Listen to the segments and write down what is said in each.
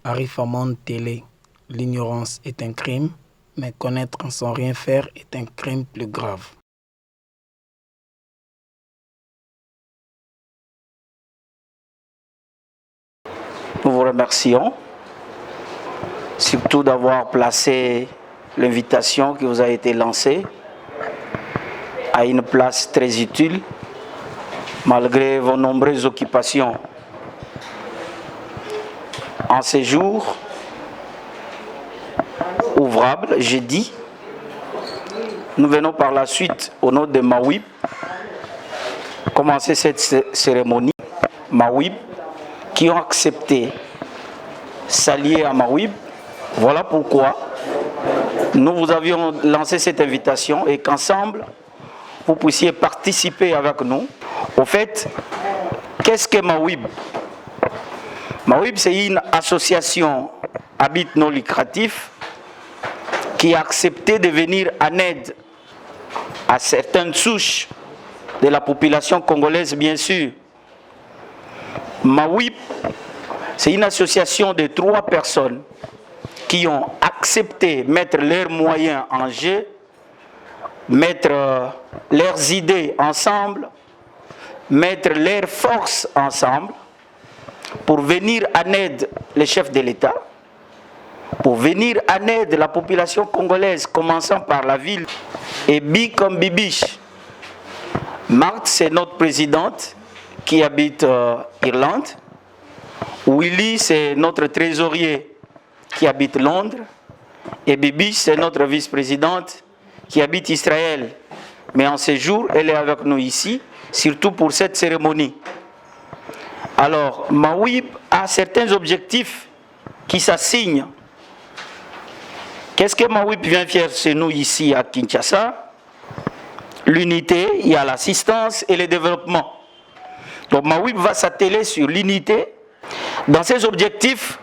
Arif Amon Télé. L'ignorance est un crime, mais connaître sans rien faire est un crime plus grave. Nous vous remercions, surtout d'avoir placé l'invitation qui vous a été lancée à une place très utile, malgré vos nombreuses occupations. En ces jours ouvrables, j'ai dit, nous venons par la suite, au nom de Mawib, commencer cette cérémonie. Mawib, qui ont accepté s'allier à Mawib. Voilà pourquoi nous vous avions lancé cette invitation et qu'ensemble, vous puissiez participer avec nous. Au fait, qu'est-ce que Mawib? Mawib, c'est une association à but non lucratif qui a accepté de venir en aide à certaines souches de la population congolaise, bien sûr. Mawib, c'est une association de 3 personnes qui ont accepté de mettre leurs moyens en jeu, mettre leurs idées ensemble, mettre leurs forces ensemble pour venir en aide les chefs de l'État, pour venir en aide la population congolaise, commençant par la ville. Et Bi comme Bibiche. Marthe, c'est notre présidente qui habite Irlande. Willy, c'est notre trésorier qui habite Londres. Et Bibiche, c'est notre vice-présidente qui habite Israël. Mais en ce jour, elle est avec nous ici, surtout pour cette cérémonie. Alors, Mawib a certains objectifs qui s'assignent. Qu'est-ce que Mawib vient faire chez nous ici à Kinshasa? L'unité, il y a l'assistance et le développement. Donc Mawib va s'atteler sur l'unité. Dans ses objectifs,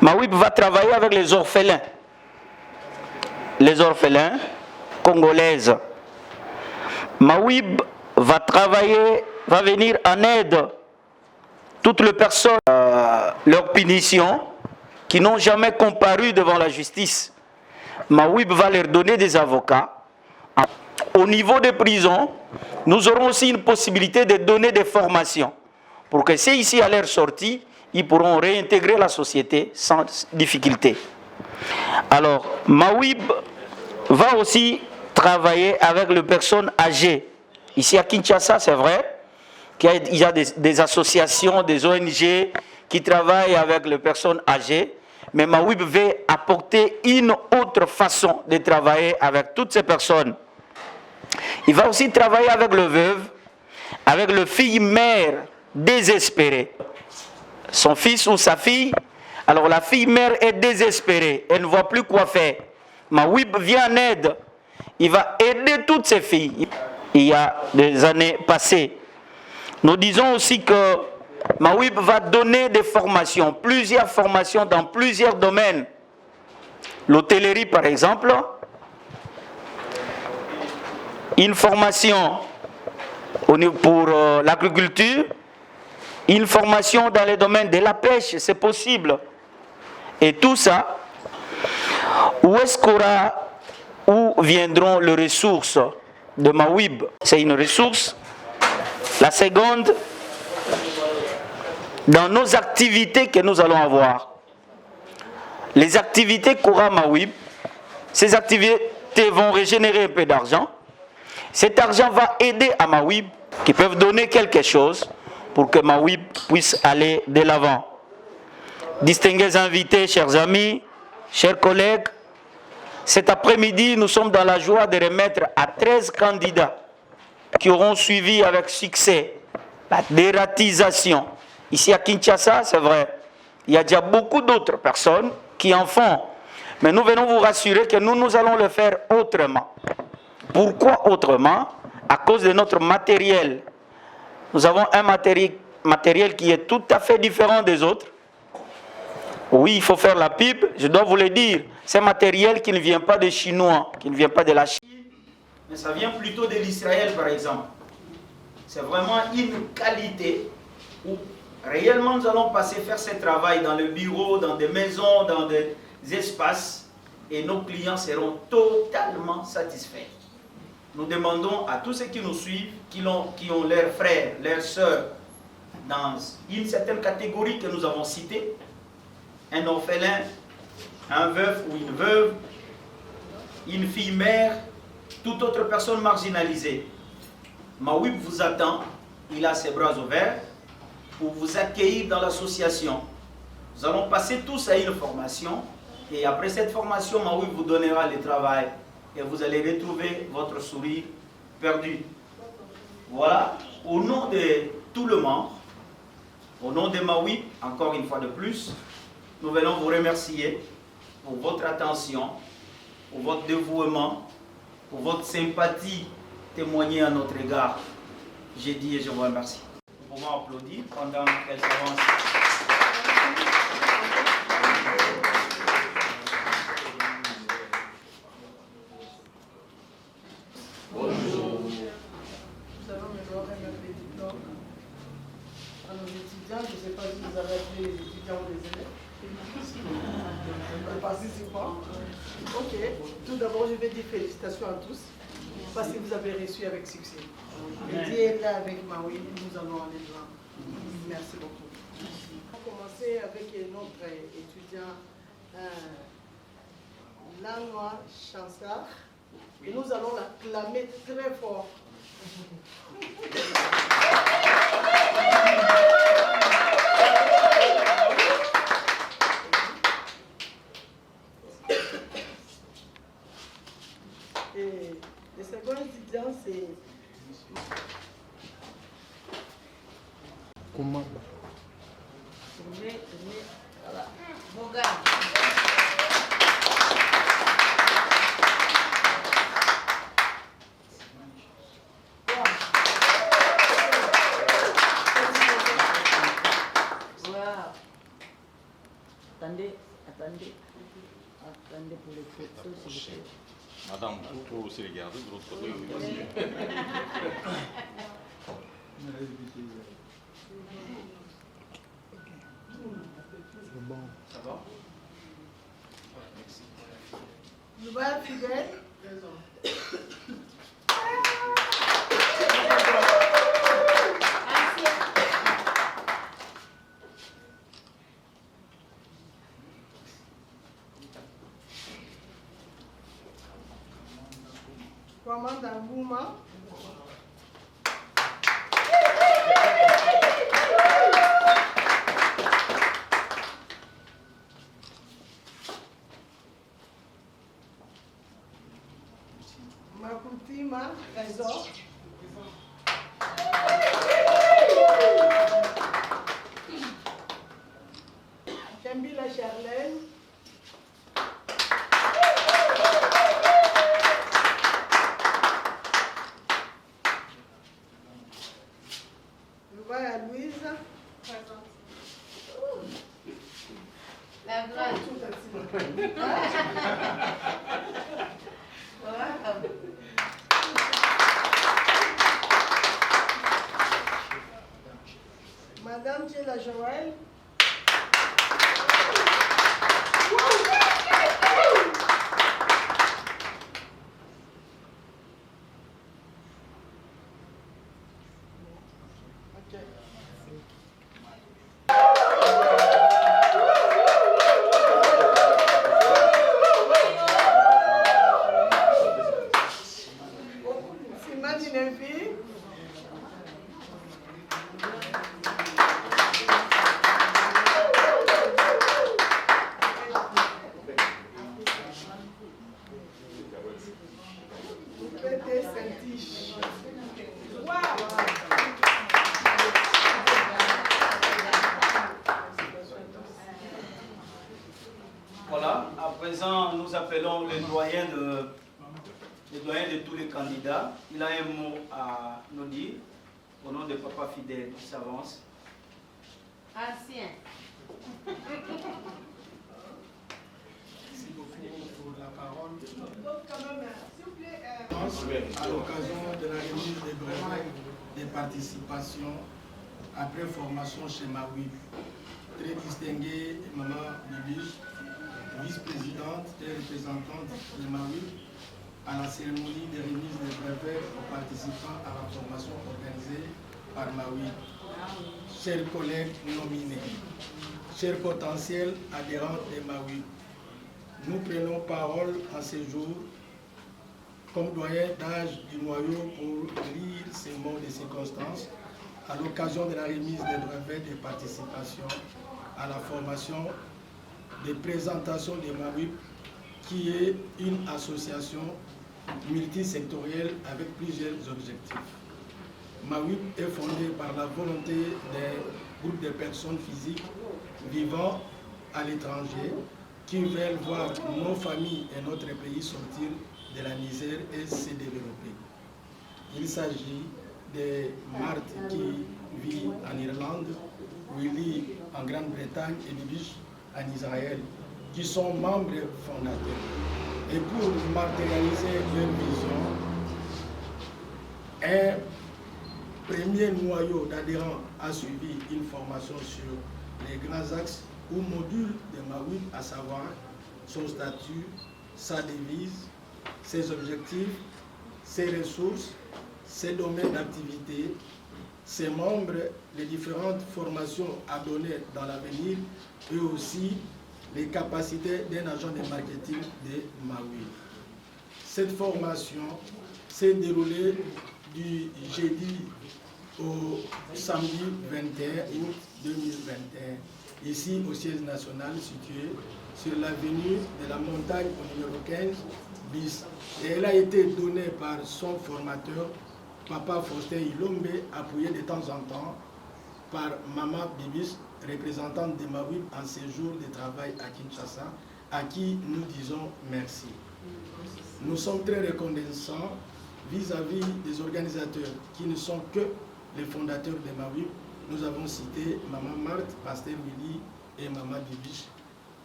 Mawib va travailler avec les orphelins. Les orphelins congolaises. Mawib va travailler, va venir en aide toutes les personnes, leur punition, qui n'ont jamais comparu devant la justice. Mawib va leur donner des avocats. Au niveau des prisons, nous aurons aussi une possibilité de donner des formations pour que c'est ici à leur sortie, ils pourront réintégrer la société sans difficulté. Alors, Mawib va aussi travailler avec les personnes âgées. Ici à Kinshasa, c'est vrai qu'il y a des associations, des ONG qui travaillent avec les personnes âgées, mais Mawib veut apporter une autre façon de travailler avec toutes ces personnes. Il va aussi travailler avec le veuve, avec le fille-mère désespérée. Son fils ou sa fille, alors la fille-mère est désespérée, elle ne voit plus quoi faire. Mawib vient en aide, il va aider toutes ces filles. Il y a des années passées, nous disons aussi que Mawib va donner des formations, plusieurs formations dans plusieurs domaines. L'hôtellerie par exemple, une formation pour l'agriculture, une formation dans le domaine de la pêche, c'est possible. Et tout ça, où viendront les ressources de Mawib? C'est une ressource. La seconde, dans nos activités que nous allons avoir. Les activités qu'aura Mawib, ces activités vont régénérer un peu d'argent. Cet argent va aider à Mawib, qui peuvent donner quelque chose pour que Mawib puisse aller de l'avant. Distingués invités, chers amis, chers collègues, cet après-midi, nous sommes dans la joie de remettre à 13 candidats qui auront suivi avec succès la dératisation. Ici à Kinshasa, c'est vrai, il y a déjà beaucoup d'autres personnes qui en font. Mais nous venons vous rassurer que nous allons le faire autrement. Pourquoi autrement? À cause de notre matériel. Nous avons un matériel qui est tout à fait différent des autres. Oui, il faut faire la pub, je dois vous le dire. C'est un matériel qui ne vient pas des Chinois, qui ne vient pas de la Chine, mais ça vient plutôt de l'Israël, par exemple. C'est vraiment une qualité où Réellement, nous allons passer faire ce travail dans le bureau, dans des maisons, dans des espaces, et nos clients seront totalement satisfaits. Nous demandons à tous ceux qui nous suivent, qui ont leurs frères, leurs sœurs, dans une certaine catégorie que nous avons citée, un orphelin, un veuf ou une veuve, une fille mère, toute autre personne marginalisée. Mawib vous attend, il a ses bras ouverts pour vous accueillir dans l'association. Nous allons passer tous à une formation et après cette formation, Mawib vous donnera le travail et vous allez retrouver votre sourire perdu. Voilà, au nom de tout le monde, au nom de Mawib, encore une fois de plus, nous venons vous remercier pour votre attention, pour votre dévouement, pour votre sympathie témoignée à notre égard. J'ai dit et je vous remercie. Nous pouvons applaudir pendant qu'elle s'avance. Bonjour. Nous allons maintenant remettre les diplômes à nos étudiants. Je ne sais pas si vous avez appelé les étudiants ou les élèves. Les participants. Ok. Tout d'abord, je vais dire félicitations à tous parce que vous avez reçu avec succès. Et Dieu est là avec Mawib, nous allons aller loin. Merci beaucoup. On va commencer avec notre étudiant Lanois Chansard. Et nous allons l'acclamer très fort. Et le second étudiant, c'est... Comment? Voilà. Moga. Attendez pour les photos, s'il vous plaît. Madame, il faut aussi regarder de l'autre côté. Bon. Ça va? Nous va fidèle. Commande un mouvement. Makutima, trésor. Kembila Charlène. Lubaya Louise. Présente. La grande. Madame Tchela Joël. Ok. Simone Nemfi. Pété Saint-Tiche. Voilà, à présent, nous appelons le doyen de tous les candidats. Il a un mot à nous dire. Au nom de Papa Fidèle, il s'avance. Ancien. Merci beaucoup pour la parole. Quand même, s'il vous plaît. À l'occasion de la remise des brevets des participations après formation chez Mawib. Très distinguée, Maman Bibiche, vice-présidente et représentante de Mawib à la cérémonie de remise des brevets aux participants à la formation organisée par Mawib. Chers collègues nominés, chers potentiels adhérents de Mawib, nous prenons parole en ce jour comme doyen d'âge du noyau pour lire ces mots de circonstance à l'occasion de la remise des brevets de participation à la formation de présentation de Mawib, qui est une association multisectorielle avec plusieurs objectifs. Mawib est fondée par la volonté des groupes de personnes physiques vivant à l'étranger qui veulent voir nos familles et notre pays sortir de la misère et se développer. Il s'agit de Marthe qui vit en Irlande, Willy en Grande-Bretagne et Bibiche en Israël, qui sont membres fondateurs. Et pour matérialiser leur vision, un premier noyau d'adhérents a suivi une formation sur les grands axes ou modules de Mawib, à savoir son statut, sa devise, ses objectifs, ses ressources, ses domaines d'activité, ses membres, les différentes formations à donner dans l'avenir et aussi les capacités d'un agent de marketing de Mawib. Cette formation s'est déroulée du jeudi au samedi 21 août 2021, ici au siège national situé sur l'avenue de la Montagne au numéro 15 bis. Et elle a été donnée par son formateur, Papa Faustin Ilombe, appuyé de temps en temps par Maman Bibis, représentante de Mawib en séjour de travail à Kinshasa, à qui nous disons merci. Nous sommes très reconnaissants vis-à-vis des organisateurs qui ne sont que les fondateurs de Mawib. Nous avons cité Maman Marthe, Pasteur Willy et Maman Bibiche,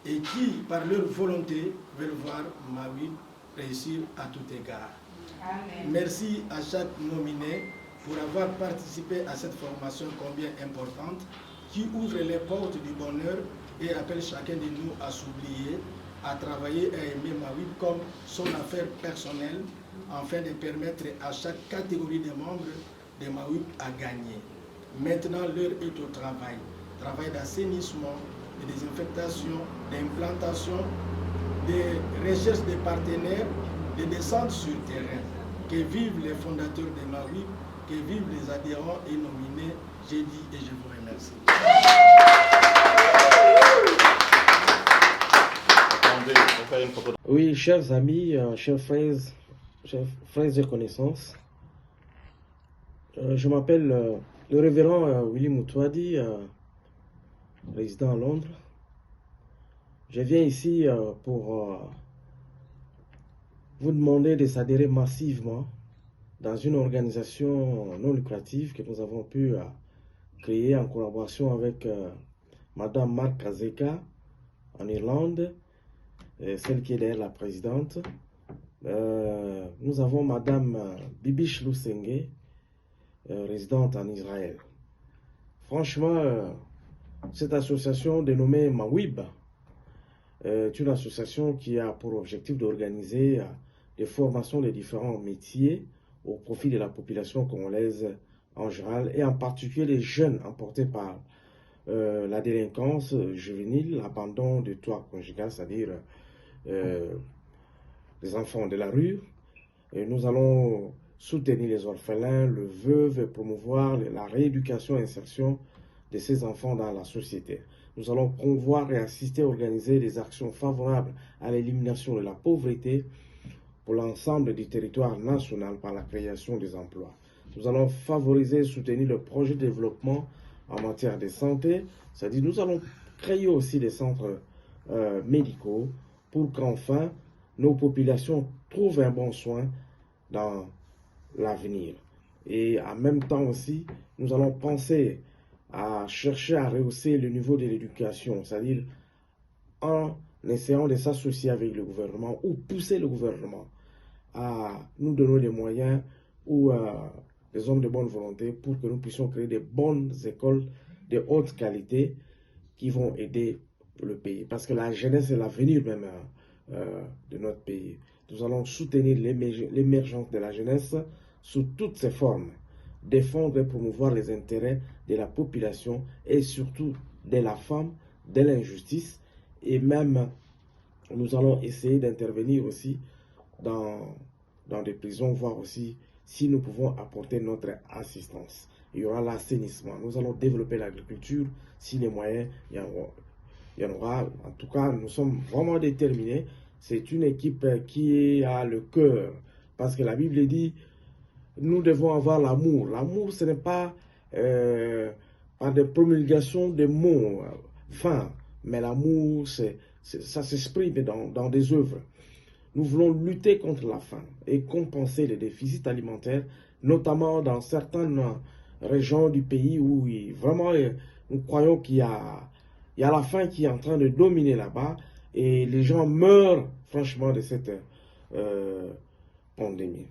et qui, par leur volonté, veulent voir Mawib réussir à tout égard. Amen. Merci à chaque nominé pour avoir participé à cette formation combien importante qui ouvre les portes du bonheur et appelle chacun de nous à s'oublier, à travailler et à aimer Mawib comme son affaire personnelle, afin de permettre à chaque catégorie de membres de Mawib à gagner. Maintenant, l'heure est au travail. Travail d'assainissement, de désinfectation, d'implantation, de recherche de partenaires, de descente sur terrain. Que vivent les fondateurs de Mawib, que vivent les adhérents et nominés. J'ai dit et je vous remercie. Oui, chers amis, chers frères et connaissances, je m'appelle le révérend Willy Moutouadi, résident à Londres. Je viens ici pour vous demander de s'adhérer massivement dans une organisation non lucrative que nous avons pu créer en collaboration avec Madame Mark Kazeka en Irlande, celle qui est d'ailleurs la présidente. Nous avons Madame Bibiche Lusenge, résidente en Israël. Franchement, cette association dénommée Mawib est une association qui a pour objectif d'organiser des formations de différents métiers au profit de la population congolaise en général et en particulier les jeunes emportés par la délinquance juvénile, l'abandon de toit conjugal, c'est-à-dire les enfants de la rue. Et nous allons soutenir les orphelins, le veuve et promouvoir la rééducation et insertion de ces enfants dans la société. Nous allons promouvoir et assister à organiser des actions favorables à l'élimination de la pauvreté pour l'ensemble du territoire national par la création des emplois. Nous allons favoriser et soutenir le projet de développement en matière de santé, c'est-à-dire nous allons créer aussi des centres médicaux pour qu'enfin nos populations trouvent un bon soin dans l'avenir. Et en même temps aussi, nous allons penser à chercher à rehausser le niveau de l'éducation, c'est-à-dire en essayant de s'associer avec le gouvernement ou pousser le gouvernement à nous donner les moyens ou des hommes de bonne volonté pour que nous puissions créer des bonnes écoles de haute qualité qui vont aider le pays. Parce que la jeunesse est l'avenir même de notre pays. Nous allons soutenir l'émergence de la jeunesse sous toutes ses formes, défendre et promouvoir les intérêts de la population et surtout de la femme, de l'injustice. Et même, nous allons essayer d'intervenir aussi dans des prisons, voir aussi si nous pouvons apporter notre assistance. Il y aura l'assainissement. Nous allons développer l'agriculture si les moyens, il y en aura. En tout cas, nous sommes vraiment déterminés. C'est une équipe qui a le cœur. Parce que la Bible dit, nous devons avoir l'amour. L'amour, ce n'est pas par des promulgations de mots vains. Mais l'amour, ça s'exprime dans des œuvres. Nous voulons lutter contre la faim et compenser les déficits alimentaires, notamment dans certaines régions du pays où vraiment nous croyons qu'il y a la faim qui est en train de dominer là-bas et les gens meurent franchement de cette pandémie.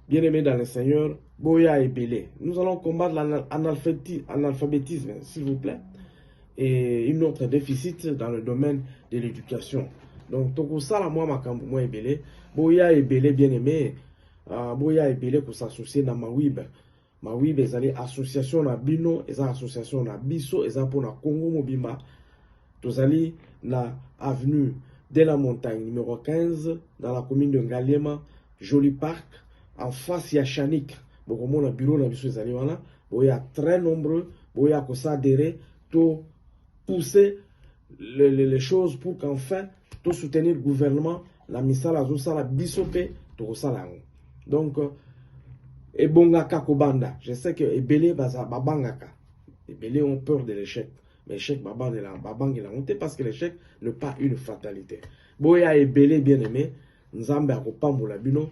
Bien-aimés dans le Seigneur, Boya et Bélé, nous allons combattre l'analphabétisme, s'il vous plaît, et une autre déficit dans le domaine de l'éducation. Donc, tout ça, moi, moi, Ebele, Boya Ebele, bien aimé, Boya Ebele, pour s'associer dans Mawib. Mawib, ils allaient association na Bino, ils allaient association na Bisso, ils allaient pour na Congo Mobimba. Tous allaient na avenue de la Montagne, numéro 15, dans la commune de Ngaliema, Joli Parc, en face, il y a Chanik. Bon, comme on a bureau, na Bisso, ils allaient là. Boya très nombreux, Boya ko s'adhérer, tout pousser les choses pour qu'enfin, tout soutenir le gouvernement, la misala la bisopé, tout ça. Donc, Ebongaka Kobanda, je sais que Ebele Babangaka, Ebele ont peur de l'échec, mais l'échec Babang il a monté parce que l'échec n'est pas une fatalité. Boya Ebele bien aimé, Nzambe akopambola bino,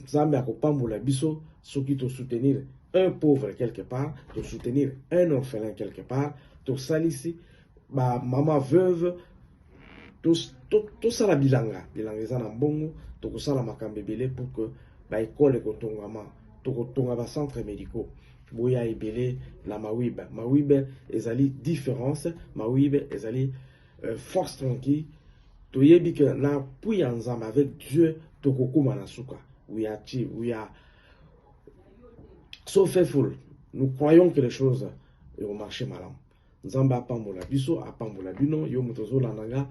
Nzambe akopambola biso, ceux qui te soutenir un pauvre quelque part, te soutenir un orphelin quelque part, te salisi, maman veuve. Tout ça la bilanga eza na mbongo to ça la makambebele pour que ba école ko tongama to ko tonga ba centre médicaux boya ebele la mawib ezali différence mawib ezali force tranquille to yebi que na puya nzamba avec Dieu to ko kuma na suka we are so faithful. Nous croyons que les choses vont marcher malam. Nzamba apambola biso apambola bino yo mutozo la nanga.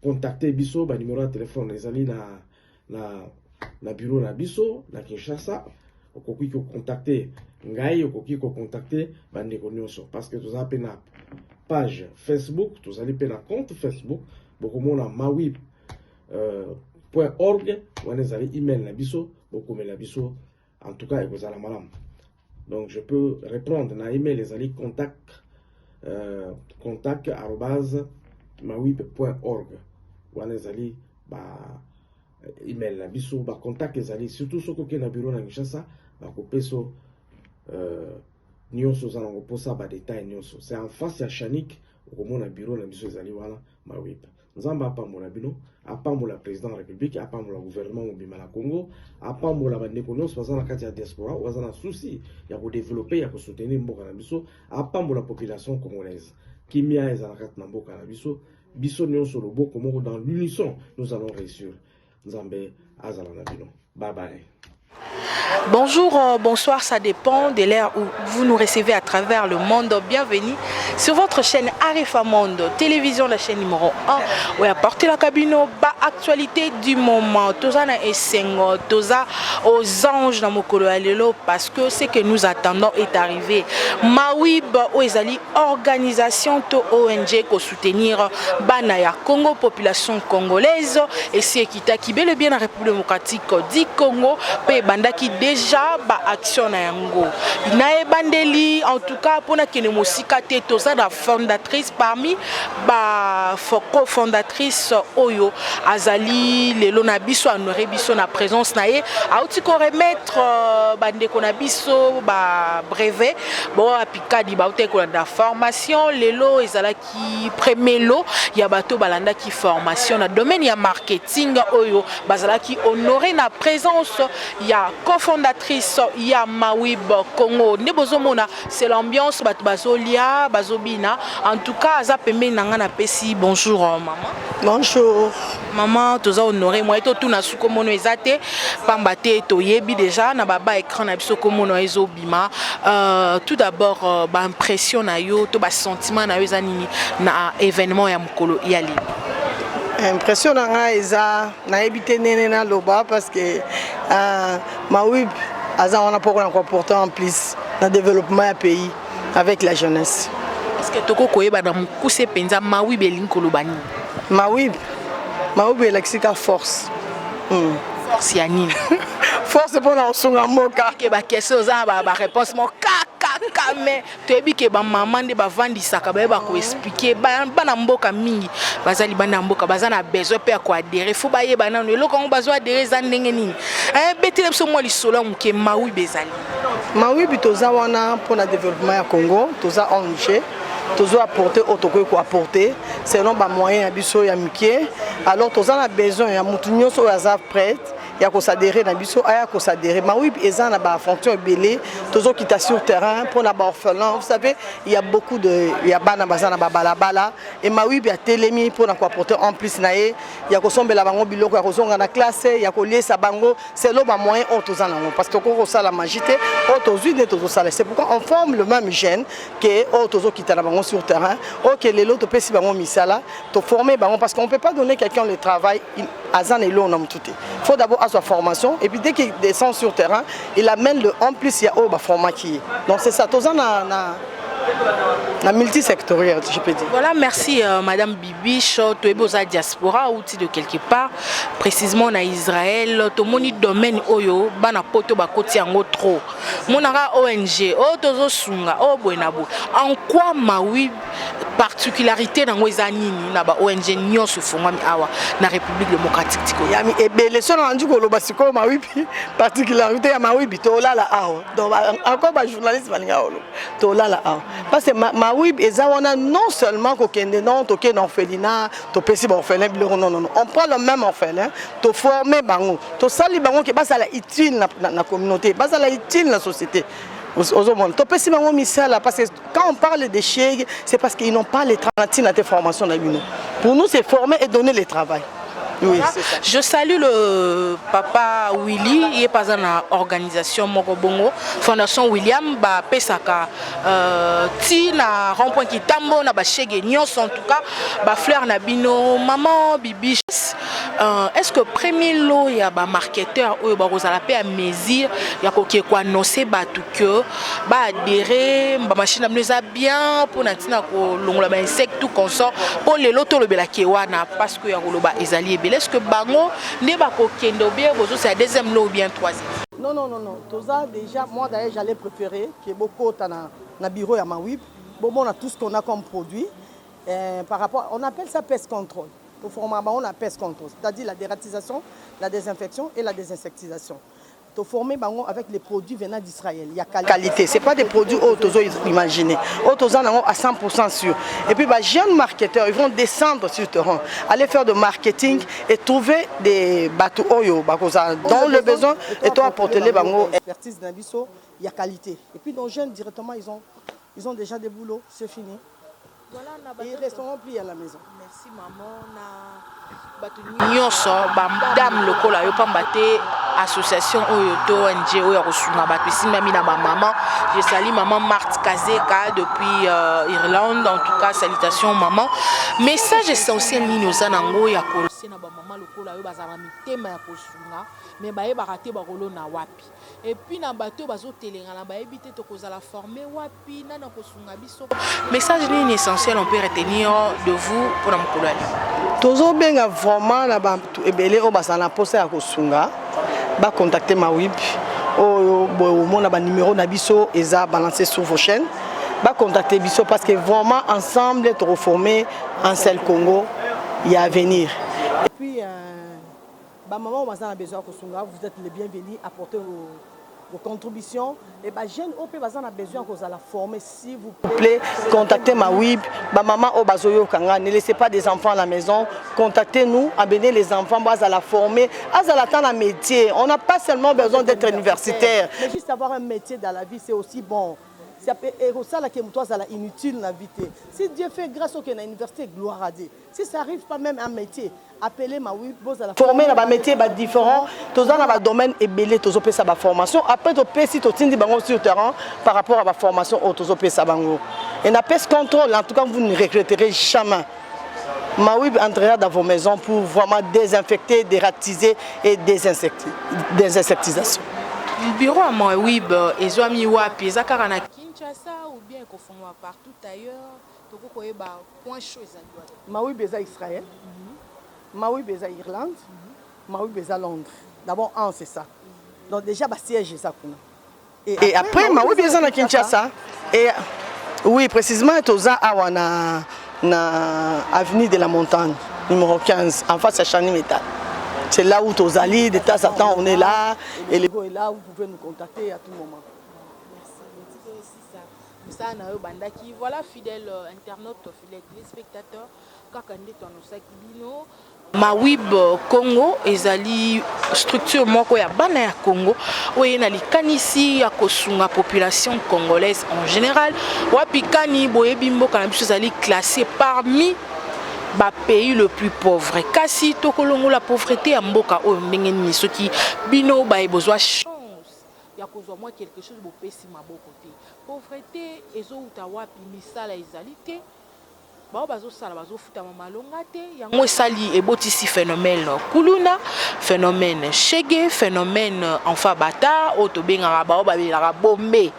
Contacter biso ba numéro de téléphone les ali na bureau na biso na Kinshasa okoki ko contacter ngai okoki ko contacter ba ndeko nyonso parce que tous appel na page Facebook tous allez pe na compte Facebook bokomona mawib .org wana ezali email na biso bokomela biso en tout cas ekozala malam. Donc je peux répondre na email les ali contact@mawib.org wana ezali email na biso contact ezali surtout soko ke na bureau na Kinshasa kopeso nyonso za nango posa détail nyonso c'est en face ya Chanik okomona bureau na biso ezali wana Mawib. Nzamba apambola bino apambola président de la République apambola gouvernement mobima na Congo apambola bandeko nyonso baza na kati ya diaspora baza na souci ya kodévelopper ya kosoutenir mboka na biso apambola population congolaise kimia ezala kati na mboka na biso biso nyonso loboko moko dans l'unisson nous allons réussir. Nzambe azala na bino. Bye bye. Bonjour, bonsoir, ça dépend de l'ère où vous nous recevez à travers le monde. Bienvenue sur votre chaîne Arifa Monde, télévision, la chaîne numéro 1. Oui, apportez la cabine, actualité du moment. Toza na esengo, toza aux anges dans Mokolo Alelo parce que ce que nous attendons est arrivé. Mawib Oezali, organisation to ONG pour soutenir Banaya Congo, population congolaise et c'est qui bel et bien la République démocratique du Congo, pe banda qui déjà ba action na yango na ebandeli en tout cas pour na kene mosika te toza da fondatrice parmi ba co-fondatrice oyo azali lelo na biso honoré biso na présence na ye auti ko remettre bandeko na biso ba brevet bon apikadi ba uti ko da formation lelo ezala ki premier lot ya bato balanda ki formation na domaine ya marketing oyo bazala ki honoré na présence ya cofondatrice ya Mawib Congo. C'est l'ambiance bazolia, bazobina. En tout cas, Azapembe Nangana Pesi. Bonjour maman. Bonjour. Maman, tu as honoré moi to tout na suko mono ezate pambate to yebi déjà na baba écran na biso ko mono ezobima. Tout d'abord ba impression na yo to ba sentiment na yo zanini na événement ya mukolo yali. Impression na eza na ebité nene na loba parce que Mawib aza on a pour apporter en plus dans développement du pays avec la jeunesse. Est-ce que toko koyeba na mukuse penza Mawib elinkolo bani? Mawib est lexica force. Force yanine. Force pour la songa moka. Que ba question za ba réponse mo kaka mais to ebi ke ba maman de ba vandi saka ba ko expliquer ba na mboka mingi bazali bana mboka bazana besoin pe ko adhérer faut ba yeba na no lokon bazwa adhérer za ndenge nini betele so mo lisolo muke Mawi bezali. Mawi bitoza wana pour le développement ya Congo, toza ONG. Toujours apporter autour quoi apporter selon ba moyen abiso ya miké alors tous on a besoin ya mutunyo so ya prête ya ko s'adhérer na biso aya ko s'adhérer mais oui eza na ba fonction belé toujours qui ta sur terrain pour na ba orphelin vous savez il y a beaucoup de il y a bana bazana ba balabala et ma oui ya telemi pour na ko apporter en plus na ye ya ko sombela bango biloko ya ko zonga na classe ya ko liesa bango c'est lo ba moyen tous en parce que ko ça la magité tous une tous ça c'est pourquoi on forme le même gène que tous qui ta bango sur terrain OK les lots to pesi bango misala to former bango parce qu'on peut pas donner quelqu'un le travail azan et l'on tout faut d'abord à sa formation et puis dès qu'il descend sur terrain il amène le en plus il y a au format qui est donc c'est ça tous na multisectoriel je peux dire. Voilà, merci madame Bibiche to eboza diaspora outil de quelque part précisément na Israël to moni domaine oyo bana poto ba koti yango trop monaka ONG o tozo sunga o bwenabo en quoi Mawib particularité nango ezanini na ba ONG nyonso fongwami awa na République démocratique tiko yami ebele so na ndu ko loba siko Mawib particularité ya Mawib to lala awa donc encore ba journaliste balinga olo to lala awa parce que Mawib ezawana non seulement ko kende non to ke orphelinat to pesi ba orphelin biloko non on prend le même orphelin to former bango to sali bango ke basa la utile na communauté basa la utile na société. Parce que quand on parle de déchets, c'est parce qu'ils n'ont pas les formations. Pour nous, c'est former et donner le travail. Oui, c'est ça. Je salue le papa Willy, il est pas dans l'organisation Morobongo, Fondation William, ba pesaka tina rond-point qui tambo na ba chege nyos en tout cas, ba fleur na bino, maman Bibi. Est-ce que premier lot ya ba marketeur ou ba rozala pe à mesure ya ko kwa annoncer ba tout que ba adhérer ba machine amneza bien pour natina ko longola ba insecte tout consort pour les loto le bela kewana parce que ya ko ba ezali. Est-ce que bango ne ba ko kendo bien bozo c'est la deuxième lot ou bien troisième? Non. Toza déjà moi d'ailleurs j'allais préférer que beaucoup na bureau ya Mawib. Bon on a tout ce qu'on a comme produit par rapport on appelle ça pest control. Au format on a pest control, c'est-à-dire la dératisation, la désinfection et la désinsectisation. To former avec les produits venant d'Israël. Il y a qualité. C'est pas des produits autos imaginés. Autos à 100% sûr. Et puis les jeunes marketeurs, ils vont descendre sur le terrain, aller faire de marketing et trouver des bateaux oyo dont le besoin et toi apporter les bango. Expertise d'Abisso, il y a qualité. Et puis nos jeunes directement ils ont déjà des boulots, c'est fini. Voilà, et ils resteront plus à la maison. Merci maman. Nyonso dame lokola yo pambate association oyo to ONG oyo kosunga bato simami na ba maman. Je salue maman Marthe Kazeka depuis Irlande. En tout cas salutations maman. Message essentiel ni nozanango ya kolose na ba maman lokola yo bazala mitema ya kosunga mais ba yebaka ba rolo na wapi. Et puis na bato bazo telenga na ba ebité to kozala former wapi na na kosunga biso. Message ni essentiel on peut retenir de vous pour na mokolo ali. Tozo benga vraiment na ba ebele o basana posa ya kosunga ba contacter Mawib o mona ba numéro na biso eza balancer sur vos chaînes ba contacter biso parce que vraiment ensemble to reformer en seul Congo il y a à venir. Et puis ba maman on a besoin kosunga vous êtes les bienvenus apporter vos contributions. Et les jeunes OP ont besoin que vous la former. S'il vous plaît, contactez Mawib, maman au Bazoyo Kanga. Ne laissez pas des enfants à la maison. Contactez-nous, amenez les enfants à la former, à la métier. On n'a pas seulement besoin d'être universitaire. Mais juste avoir un métier dans la vie, c'est aussi bon. C'est inutile la vie. Si Dieu fait grâce au que l'université, gloire à Dieu. Si ça n'arrive pas même un métier, appelez Mawib. Former dans un métier différent, tous dans le domaine est belé, tous ont sa formation. Après, si tu as sur le terrain par rapport à la formation, tous ont sa bango. Et n'a pas ce contrôle, en tout cas, vous ne regretterez jamais. Mawib entrera dans vos maisons pour vraiment désinfecter, dératiser et désinsectisation. Le bureau à Mawib, ils ont mis wapi, ils ont Kinshasa ou bien qu'on fait partout ailleurs, donc on a point chaud. Mawib est à Israël, Mawib est à Irlande, Mawib est à Londres. D'abord, c'est ça. Donc déjà, le siège est ça. Et après, Mawib est à Kinshasa. Et oui, précisément, c'est à l'avenue de la Montagne, numéro 15, en face à Chani Métal. C'est là où tu allé, de temps à temps, on est là. Et le go est là, vous pouvez nous contacter à tout moment. Voilà, fidèles internautes, fidèles téléspectateurs, Mawib Congo ezali structure moko ya bana ya Congo oye na likanisi ya kosunga population congolaise en général wapikani boyebi mboka na biso ezali classé parmi ba pays le plus pauvre kasi tokolongo la pauvreté ya mboka oyo ndenge nini soki bino ba ebozwa ya kozwa moi quelque chose bopesi maboko te pauvreté ezouta wapi misala ezali te bao bazosala bazofuta malonga te yango esali ebotisi phénomène kuluna phénomène shege phénomène enfin bata otobengaka bao babelaka bombe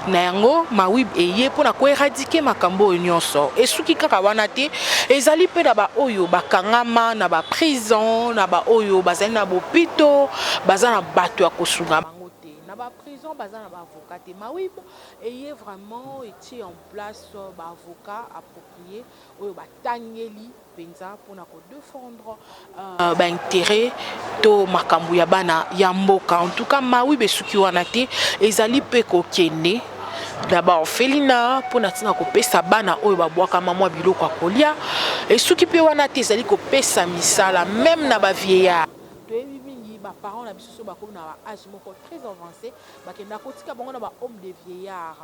na yango Mawib eye pona ko éradiquer makambo nyonso esuki kaka wana te ezali pe na ba oyo bakangama na ba prison na ba oyo bazali na bopito bazana bato ya kosunga la prison, avocat et Mawib et vraiment été en place avocat approprié ou tangeli penza pour défendre intérêt to makambu ya bana ya mboka. En tout cas Mawib esuki wana te ezali pe kokene d'abord Felina pour natina ko pesa bana oyo babwaka mama biloko akolia esuki pe wana te ezali ko pesa misala même na ba vieillard. Parents na biso comme na âge moko très avancé bakenda kotika bango na ba homme de vieillard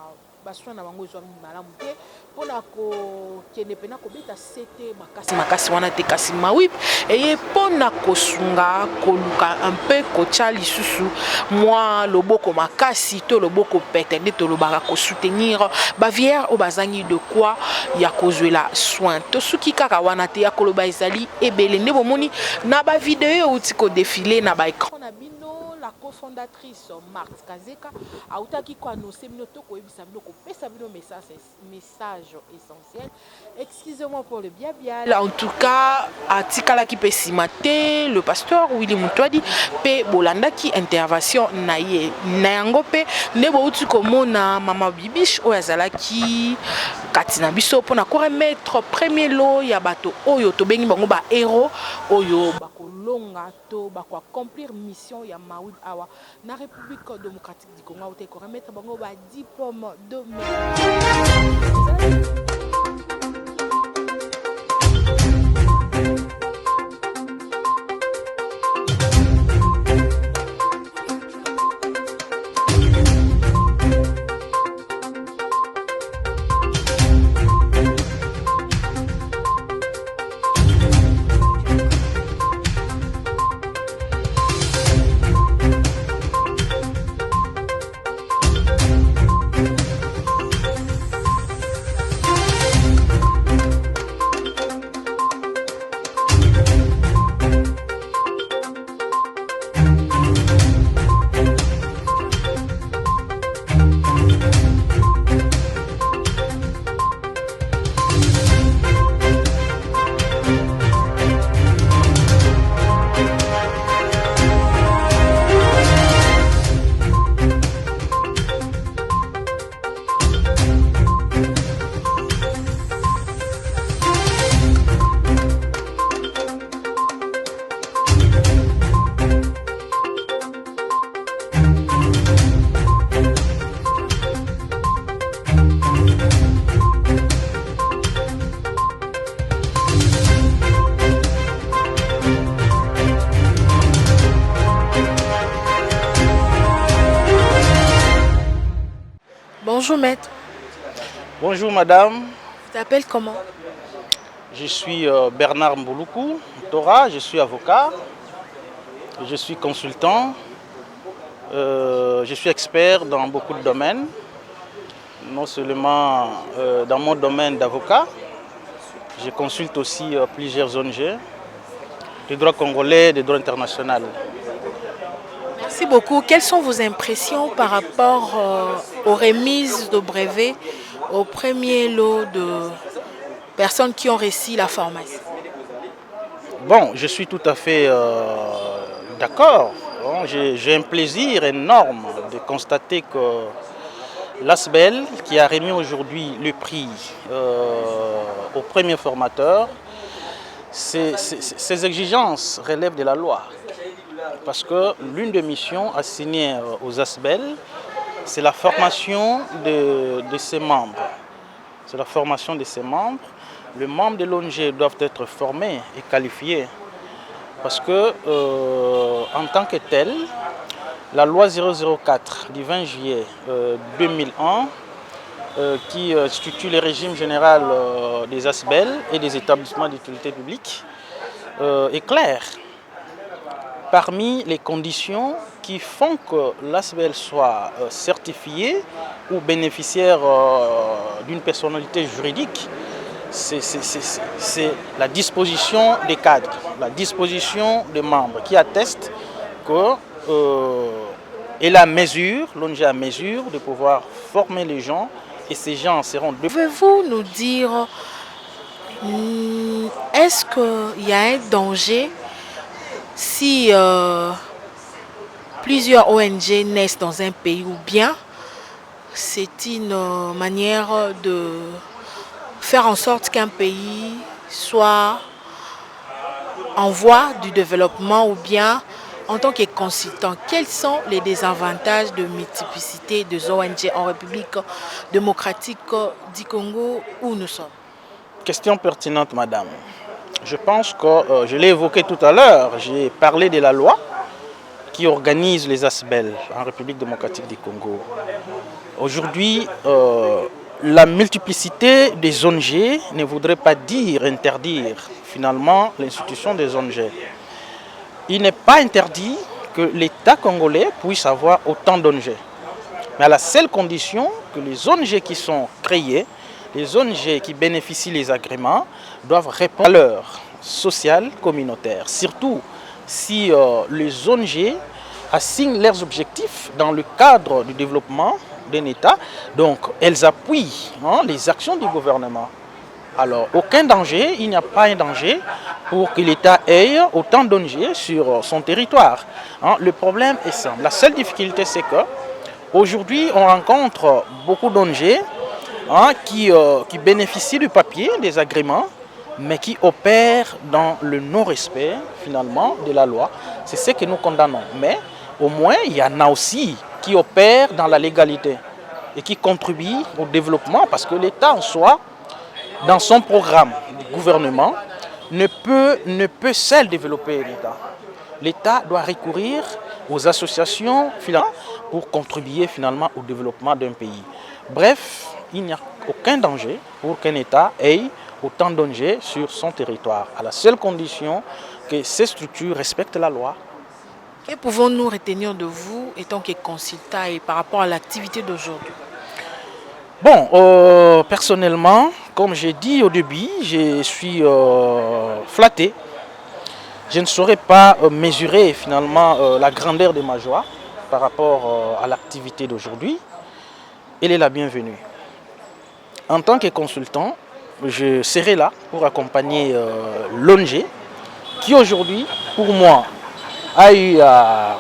baswa na bango ezwa malamu te pona ko kende pena ko beta sete makasi wana te kasi Mawib eye pona kosunga koluka un peu kocha lisusu moi loboko makasi to loboko petende to lobaka ko soutenir ba vieillard o bazangi de quoi ya kozwela soin to suki kaka wana te ya koloba ezali ebele ne bomoni na ba vidéo uti ko défiler na ba écran na bino la cofondatrice Marthe Kazeka a utaki ko annoncer bino to ko ebisa bino ko pesa bino message essentiel. Excusez-moi pour le bien. En tout cas, atikala ki pesima te le pasteur Willy Mutwadi pe bolanda ki intervention na ye na yango pe ne bo uti ko mona mama bibish o yazala ki katina biso pona ko remettre premier lot ya bato oyo to bengi bango ba héros oyo longa to bako accomplir mission ya Mawib awa na République démocratique du Congo te ko remettre bango ba diplôme de Bonjour maître. Bonjour madame. Tu t'appelles comment? Je suis Bernard Mbouloukou Tora, je suis avocat, je suis consultant, je suis expert dans beaucoup de domaines, non seulement dans mon domaine d'avocat, je consulte aussi plusieurs ONG, des droits congolais, des droits internationaux. Merci beaucoup. Quelles sont vos impressions par rapport aux remises de brevets au premier lot de personnes qui ont réussi la formation? Bon, je suis tout à fait d'accord. Bon, j'ai un plaisir énorme de constater que l'ASBEL, qui a remis aujourd'hui le prix au premier formateur, ces exigences relèvent de la loi. Parce que l'une des missions assignées aux ASBEL, c'est la formation de ses membres. C'est la formation de ses membres. Les membres de l'ONG doivent être formés et qualifiés. Parce que, en tant que tel, la loi 004 du 20 juillet 2001, qui institue le régime général des ASBEL et des établissements d'utilité publique, est claire. Parmi les conditions qui font que l'ASBEL soit certifié ou bénéficiaire d'une personnalité juridique, c'est la disposition des cadres, la disposition des membres qui attestent que l'ONG a mesure de pouvoir former les gens et ces gens seront... Pouvez-vous nous dire, est-ce qu'il y a un danger si plusieurs ONG naissent dans un pays ou bien c'est une manière de faire en sorte qu'un pays soit en voie du développement ou bien en tant que consultant, quels sont les désavantages de multiplicité des ONG en République démocratique du Congo où nous sommes? Question pertinente, madame. Je pense que, je l'ai évoqué tout à l'heure, j'ai parlé de la loi qui organise les ASBEL en République démocratique du Congo. Aujourd'hui, la multiplicité des ONG ne voudrait pas dire interdire finalement l'institution des ONG. Il n'est pas interdit que l'État congolais puisse avoir autant d'ONG. Mais à la seule condition que les ONG qui sont créées, les ONG qui bénéficient des agréments, doivent répondre à valeurs sociales communautaires. Surtout si les ONG assignent leurs objectifs dans le cadre du développement d'un État, donc elles appuient les actions du gouvernement. Alors, aucun danger, il n'y a pas un danger pour que l'État ait autant d'ONG sur son territoire. Le problème est simple. La seule difficulté, c'est que aujourd'hui, on rencontre beaucoup d'ONG qui bénéficient du papier, des agréments, mais qui opèrent dans le non-respect, finalement, de la loi. C'est ce que nous condamnons. Mais au moins, il y en a aussi qui opèrent dans la légalité et qui contribuent au développement, parce que l'État en soi, dans son programme du gouvernement, ne peut seul développer l'État. L'État doit recourir aux associations pour contribuer finalement au développement d'un pays. Bref, il n'y a aucun danger pour qu'un État ait autant d'ONG sur son territoire, à la seule condition que ces structures respectent la loi. Que pouvons-nous retenir de vous étant que consultant et par rapport à l'activité d'aujourd'hui? Bon, personnellement, comme j'ai dit au début, je suis flatté. Je ne saurais pas mesurer finalement la grandeur de ma joie par rapport à l'activité d'aujourd'hui. Elle est la bienvenue. En tant que consultant, je serai là pour accompagner l'ONG qui aujourd'hui, pour moi, a eu à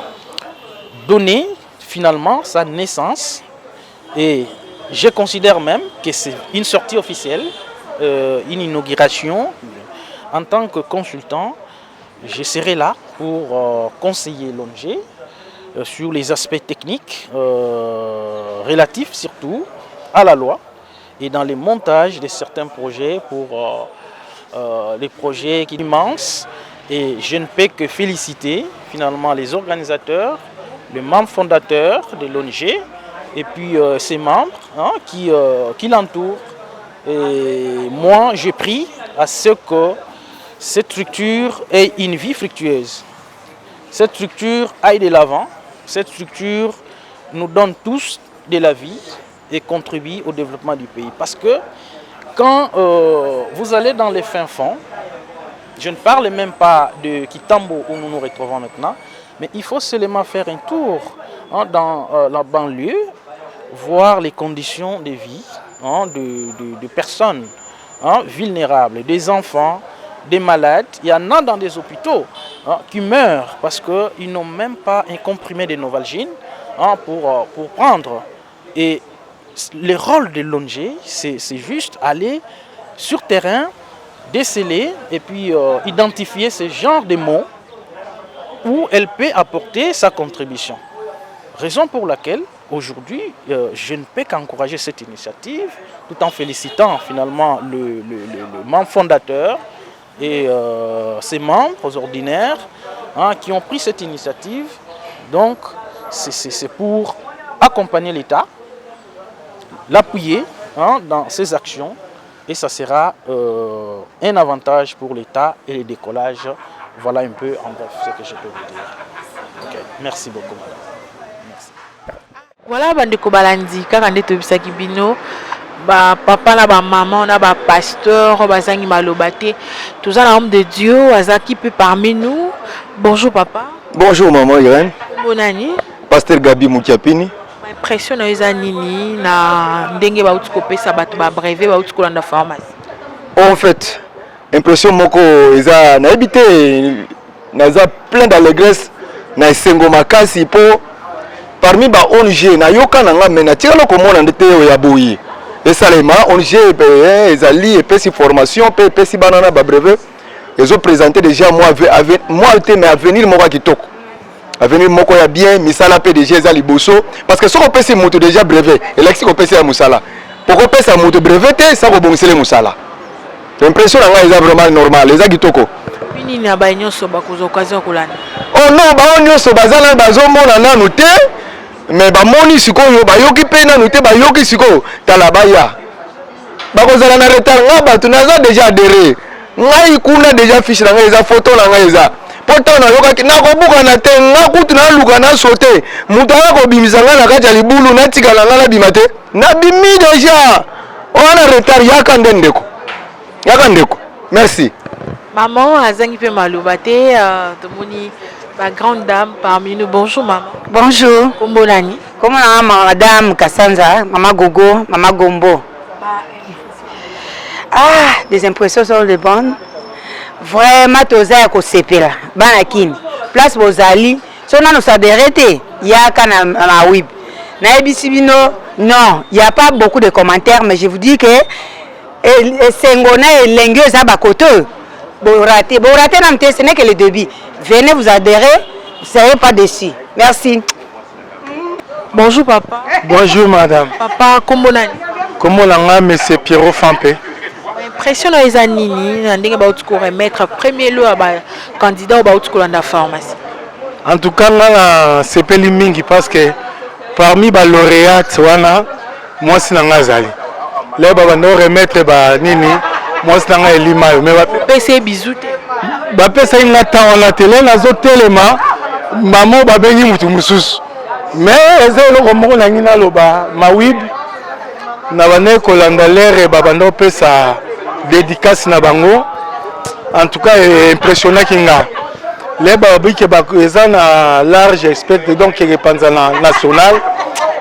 donner finalement sa naissance et je considère même que c'est une sortie officielle, une inauguration. En tant que consultant, je serai là pour conseiller l'ONG sur les aspects techniques relatifs surtout à la loi et dans les montages de certains projets pour les projets qui sont immenses. Et je ne peux que féliciter finalement les organisateurs, les membres fondateurs de l'ONG et puis ses membres qui l'entourent. Et moi, j'ai pris à ce que cette structure ait une vie fructueuse. Cette structure aille de l'avant. Cette structure nous donne tous de la vie et contribue au développement du pays. Parce que quand vous allez dans les fins fonds, je ne parle même pas de Kitambo où nous nous retrouvons maintenant, mais il faut seulement faire un tour dans la banlieue, voir les conditions de vie de personnes vulnérables, des enfants, des malades. Il y en a dans des hôpitaux qui meurent parce qu'ils n'ont même pas un comprimé de Novalgine pour prendre. Et le rôle de l'ONG, c'est juste aller sur terrain, déceler et puis identifier ce genre de mots où elle peut apporter sa contribution. Raison pour laquelle aujourd'hui, je ne peux qu'encourager cette initiative tout en félicitant finalement le membre fondateur et ses membres ordinaires qui ont pris cette initiative. Donc, c'est pour accompagner l'État, l'appuyer dans ses actions et ça sera un avantage pour l'État et le décollage. Voilà un peu en bref ce que je peux vous dire. Okay. Merci beaucoup. Merci. Voilà, bandeko balandi kaka nde tobisaki bino ba papa na ba maman na ba pasteur bazangi maloba te toza na homme de Dieu azaki peu parmi nous. Bonjour papa. Bonjour maman Irène. Bonani. Pasteur Gabi Mukiapini. Ma impression na eza nini na ndenge ba uti kopesa bato ba brevet ba uti kolanda pharmacie. En fait, impression moko eza na habité na za plein d'allégresse na esengo makasi po parmi ba ONG na yoka na nga mena tiralo komona ndete ya boyi. Esalema ONG ezali epesi formation pe epesi banana ba brevet. Ils ont présenté déjà moi mais avenir moko kitoko. Avenir moko ya bien misala PDG ezali boso parce que soko pesi moto déjà brevet elexi ko pesi ya musala. Poko pesa moto brevet te sa ko bongisele musala. L'impression là est vraiment normal les kitoko. Nini na ba nyonso ba kozo occasion kolanda. Oh non ba nyonso bazala bazomona nanu te mais ba moni sikoyo ba yoki pe nanu te ba yoki sikoyo talabaya. Ba kozala na retard nga ba tunaza déjà adhéré. Ngai kuna déjà fiche na ngai eza photo na ngai eza. Poto na yoka na kobuka na te nga kutu na luka na sauter. Mutu ako bimisa nga na kati ya libulu na tika na nga na bimate. Na bimi déjà. On a retard yaka ndendeko. Yaka ndeko. Merci. Maman azangi pe maloba te tomoni ba grande dame parmi nous. Bonjour maman. Bonjour. Kombo nani? Comment madame Kassanza, maman Gogo, maman Gombo. Ah, des impressions sont les bonnes. Vraiment toza ya kosepela. Bana kini. Place bozali, so na nous adhérer yaka na web. Na ebisibino, non, il y a pas beaucoup de commentaires mais je vous dis que Sengona et Lengue za bakoto. Boraté ce n'est que le début. Venez vous adhérer, vous ne serez pas déçus. Merci. Bonjour papa. Bonjour madame. Papa, comment nani? Comment l'anga monsieur Pierrot Fampé. Impression na eza nini na ndenge ba uti ko remettre premier lot à ba candidat ba uti ko landa pharmacie. En tout cas là sepeli mingi parce que parmi ba lauréats wana moi sinanga zali. Là ba no remettre ba nini moi sinanga elima mais ba pese bisou te. Ba pese inga ta na télé na zo telema maman ba bengi mutu mususu. Mais ezelo ko moko na ngina loba mawib na bane ko landa lere ba bando pesa dédicace na bango. En tout cas impressionnant kinga. Les babiki ba ezana large expect donc qui repanza national.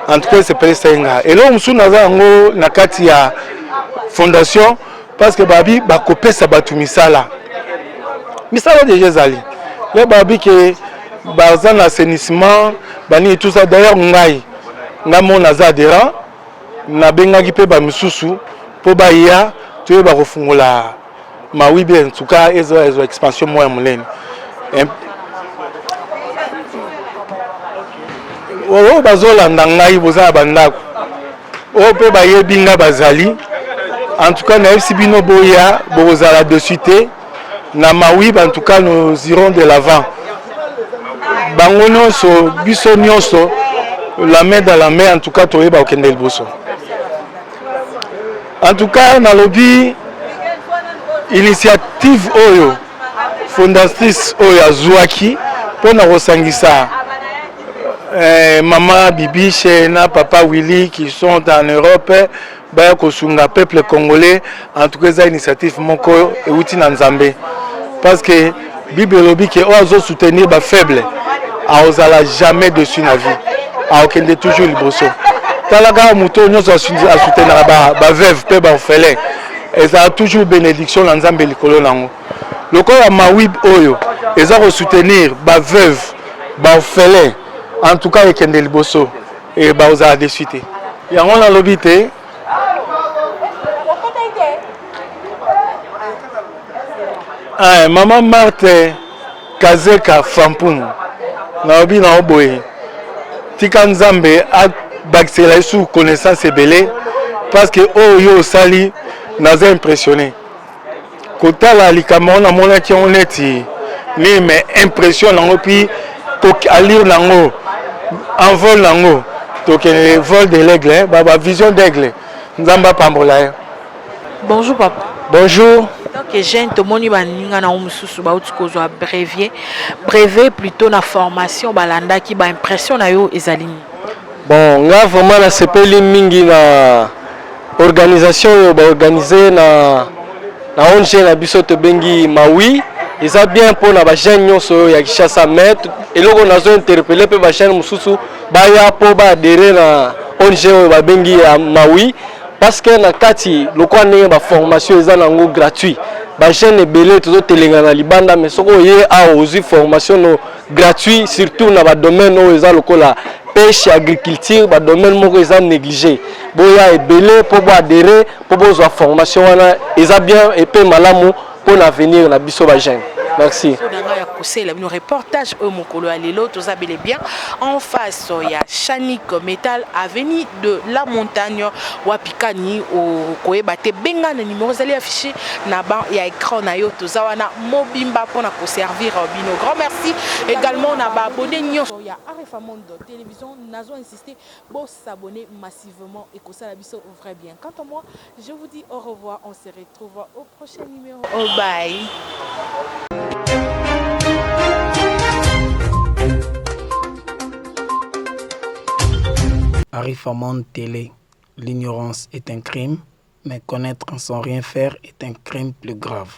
En tout cas c'est presenga. Et là musu na zango na kati ya fondation parce que babi ba kopesa batu misala. Misala déjà zali. Les babiki bazan assainissement bani tout ça d'ailleurs ngai ngamo na zadera na bengaki pe ba misusu po ba ya tu ba kofungola mawibi en tout cas ezo expansion moya mulene. Oh bazolanda ngai boza bandako. Oh pe ba yebinga bazali. En tout cas na FCBino boya bozala de suite na mawib en tout cas nous irons de l'avant. Bango nyonso biso nyonso la main dans la main, en tout cas, Toyeba Okende Liboso. En tout cas, dans le lobby, initiative Oyo, fondatrice Oyo Azouaki, pour nous ressentir maman Bibiche et papa Willy qui sont en Europe, le peuple congolais, en tout cas, c'est une initiative Moko et Outi Nanzambe. Parce que Bible lobby qui oise soutenir les faibles, on n'a jamais dessus la vie. On est toujours le bosso. Talaga Mouto, nous a soutenir les veuves, les orphelins. Et ça a toujours bénédiction dans Nzambe likolo nango. Le corps à Mawib Oyo, ils ont soutenir les veuves, les orphelins. En tout cas, avec Kendel Bosso et Baoza de suite. Il y a un lobby. Maman Marthe Kazeka Fampoum, Naobi Naoboe, Tika Nzambe a baxé sous connaissance et belé parce que Oyo Sali n'a impressionné. Kota la likamona mona qui on est mais impression nango puis à lire nango en vol nango donc le vol de l'aigle baba vision d'aigle Nzamba Pambola. Bonjour papa. Bonjour. Donc jeune tomoni baninga na umususu ba utikozo a brevet plutôt na formation balanda ki ba impression na yo ezalini. Bon nga vraiment na sepeli mingi na organisation yo ba organiser na ONG na biso to bengi Maui. Eza bien pour na ba jeune nyonso ya Kishasa mettre eloko nazo interpeller pe ba jeune mususu ba ya po ba adhérer na ONG ba bengi ya Maui parce que na kati lokwa ndenge ba formation eza nango gratuit ba jeune ebele to telenga na libanda mais soko ye a ozi formation no gratuit surtout na ba domaine o eza lokola pêche agriculture ba domaine moko eza négligé boya ebele po ba adhérer po bozwa formation wana eza bien et pe malamu pour l'avenir na biso ba jeune. Merci. Le reportage au Mokolo Alelo, tout ça bel bien. En face, il y a Chanik Metal, avenue de la Montagne, Wapikani, au Koebate, Benga, le numéro allez afficher. Naba, il y a écran, nayo, tout ça, on a Mobimba pour nous servir. Bino, grand merci. Également, on a abonné. Il y a Arefa Mondo Télévision, nous avons insisté pour s'abonner massivement et que ça la biso vrai bien. Quant à moi, je vous dis au revoir. On se retrouve au prochain numéro. Oh, bye. Arifa Monde Télé, l'ignorance est un crime, mais connaître sans rien faire est un crime plus grave.